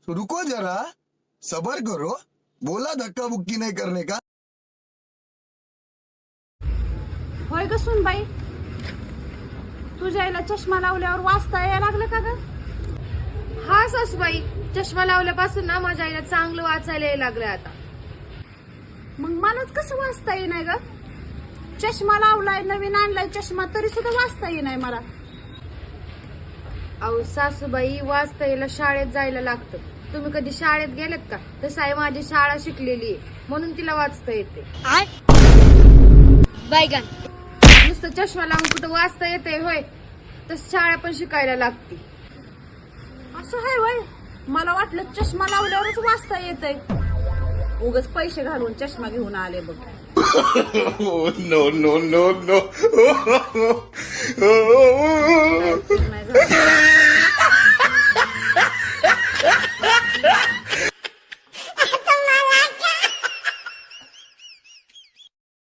रुको जरा, सबर करो, बोला धक्का बुक्की नहीं करने का। होय ग सुनबाई, तुझ्या आईला चष्मा लावल्यावर वाचता यायला लागलं का ग? हा सासूबाई, चष्मा लावल्यापासून ना माझ्या आईला चांगलं वाचायला यायला लागलंय आता. मग मलाच कसं वाचता येईनाय ग? चष्मा लावलाय, नवीन आणलाय चष्मा, तरी सुद्धा वाचता येईनाय मला. अहो सासूबाई, वाचता यायला शाळेत जायला लागतं. तुम्ही कधी शाळेत गेलेत का? तसं आहे, माझी शाळा शिकलेली आहे म्हणून तिला वाचता येते. बायगन, नुसतं चष्मा लावून कुठं वाचता येते होय? तस शाळा पण शिकायला लागते. असं आहे होय? मला वाटलं चष्मा लावल्यावरच वाचता येतंय. उगाच पैसे घालून चष्मा घेऊन आले बघ. No, no, no, no. नाही झालं.